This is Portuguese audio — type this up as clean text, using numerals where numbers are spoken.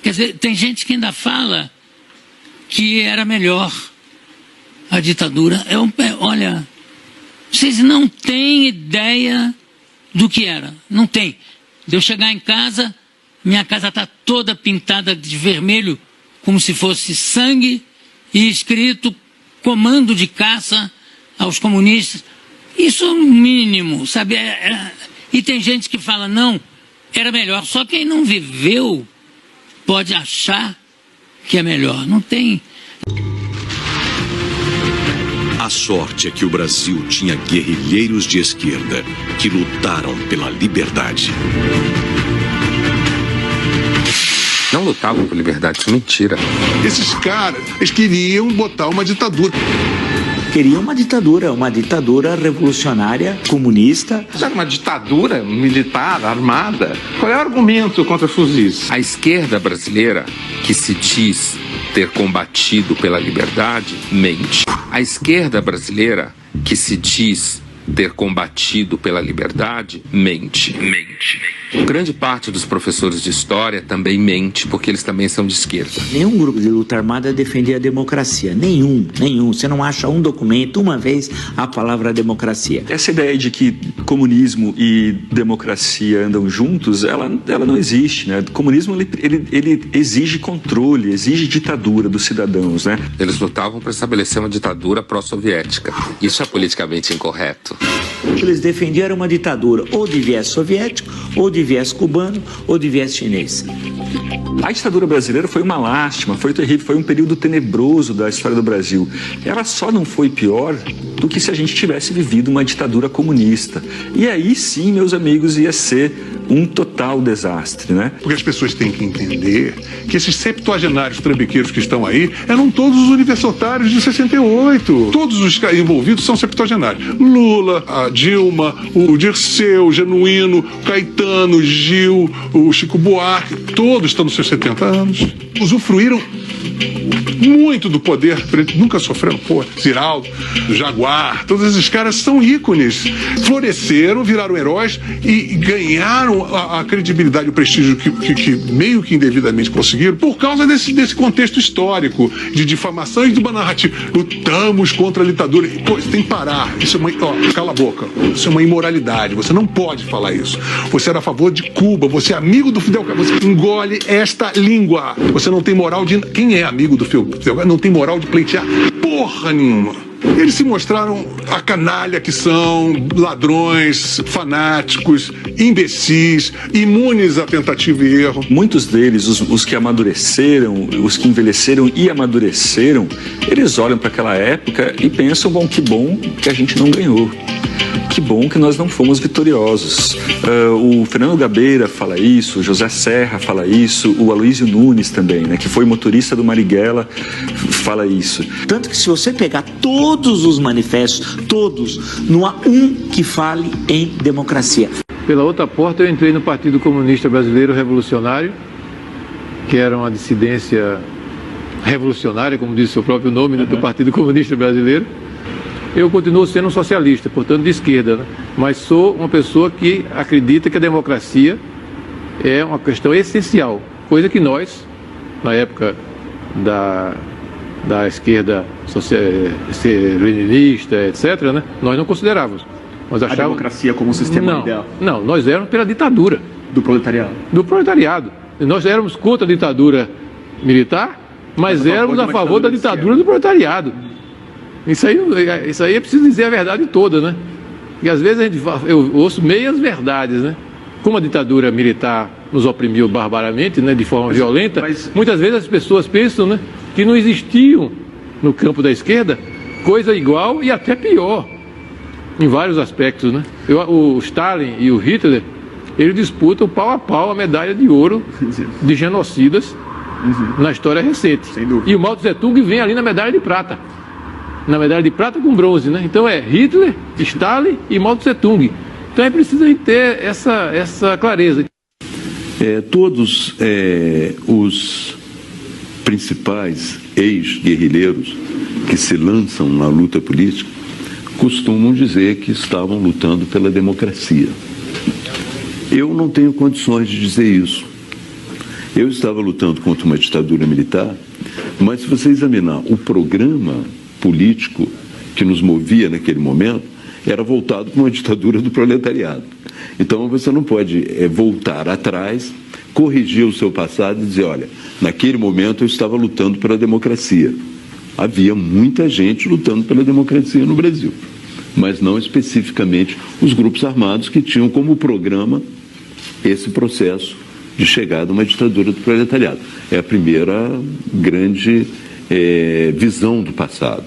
Quer dizer, tem gente que ainda fala que era melhor a ditadura. Olha, vocês não têm ideia do que era. Não tem. De eu chegar em casa, minha casa está toda pintada de vermelho, como se fosse sangue, e escrito comando de caça aos comunistas. Isso é o mínimo, sabe? E tem gente que fala, não, era melhor. Só quem não viveu pode achar que é melhor. Não tem. A sorte é que o Brasil tinha guerrilheiros de esquerda que lutaram pela liberdade. Não lutavam por liberdade, isso é mentira. Esses caras, eles queriam botar uma ditadura. Queriam uma ditadura revolucionária, comunista. Era uma ditadura militar, armada. Qual é o argumento contra fuzis? A esquerda brasileira, que se diz ter combatido pela liberdade, mente. A esquerda brasileira, que se diz ter combatido pela liberdade, mente. Grande parte dos professores de história também mente, porque eles também são de esquerda. Nenhum grupo de luta armada defendia a democracia. Nenhum. Você não acha um documento, uma vez, a palavra democracia. Essa ideia de que comunismo e democracia andam juntos, ela não existe, né? O comunismo, ele exige controle, exige ditadura dos cidadãos, né? Eles lutavam para estabelecer uma ditadura pró-soviética. Isso é politicamente incorreto. Eles defendiam uma ditadura ou de viés soviético, ou de viés cubano, ou de viés chinês. A ditadura brasileira foi uma lástima, foi terrível, foi um período tenebroso da história do Brasil. Ela só não foi pior do que se a gente tivesse vivido uma ditadura comunista. E aí sim, meus amigos, ia ser um total desastre, né? Porque as pessoas têm que entender que esses septuagenários trambiqueiros que estão aí eram todos os universitários de 68. Todos os envolvidos são septuagenários. Lula, a Dilma, o Dirceu, o Genuíno, o Caetano, o Gil, o Chico Buarque, todos estão nos seus 70 anos. Usufruíram muito do poder, nunca sofreram, Ziraldo, Jaguar, todos esses caras são ícones, floresceram, viraram heróis e ganharam a credibilidade e o prestígio que meio que indevidamente conseguiram por causa desse contexto histórico de difamação e de uma narrativa. Lutamos contra a ditadura. Isso tem que parar. Isso é cala a boca. Isso é uma imoralidade. Você não pode falar isso. Você era a favor de Cuba, você é amigo do Fidel Castro. Você engole esta língua. Você não tem moral de... Quem é amigo do Fidel Castro não tem moral de pleitear porra nenhuma. Eles se mostraram a canalha que são, ladrões, fanáticos, imbecis, imunes a tentativa e erro. Muitos deles, os que amadureceram, os que envelheceram e amadureceram, eles olham para aquela época e pensam, que bom que a gente não ganhou. Que bom que nós não fomos vitoriosos. O Fernando Gabeira fala isso, o José Serra fala isso, o Aloysio Nunes também, né, que foi motorista do Marighella, fala isso. Tanto que se você pegar todos os manifestos, todos, não há um que fale em democracia. Pela outra porta eu entrei no Partido Comunista Brasileiro Revolucionário, que era uma dissidência revolucionária, como diz o seu próprio nome, né, do Partido Comunista Brasileiro. Eu continuo sendo um socialista, portanto de esquerda, né? Mas sou uma pessoa que acredita que a democracia é uma questão essencial, coisa que nós, na época da esquerda leninista, etc., né, nós não considerávamos. Nós achávamos... A democracia como um sistema ideal? Não, nós éramos pela ditadura. Do proletariado? Do proletariado. Nós éramos contra a ditadura militar, mas éramos a favor da ditadura do proletariado. Isso aí é preciso dizer a verdade toda, né? E às vezes eu ouço meias verdades, né? Como a ditadura militar nos oprimiu barbaramente, né, de forma violenta, muitas vezes as pessoas pensam, né, que não existiam no campo da esquerda coisa igual e até pior, em vários aspectos, né? O Stalin e o Hitler, eles disputam pau a pau a medalha de ouro de genocidas na história recente. E o Mao Tse Tung vem ali na medalha de prata. Na medalha de prata com bronze, né? Então é Hitler, Stalin e Mao Tse Tung. Então é preciso a gente ter essa clareza. Todos os principais ex-guerrilheiros que se lançam na luta política costumam dizer que estavam lutando pela democracia. Eu não tenho condições de dizer isso. Eu estava lutando contra uma ditadura militar, mas se você examinar o programa político que nos movia naquele momento, era voltado para uma ditadura do proletariado. Então você não pode voltar atrás, corrigir o seu passado e dizer, olha, naquele momento eu estava lutando pela democracia. Havia muita gente lutando pela democracia no Brasil, mas não especificamente os grupos armados que tinham como programa esse processo de chegada a uma ditadura do proletariado. É a primeira grande visão do passado.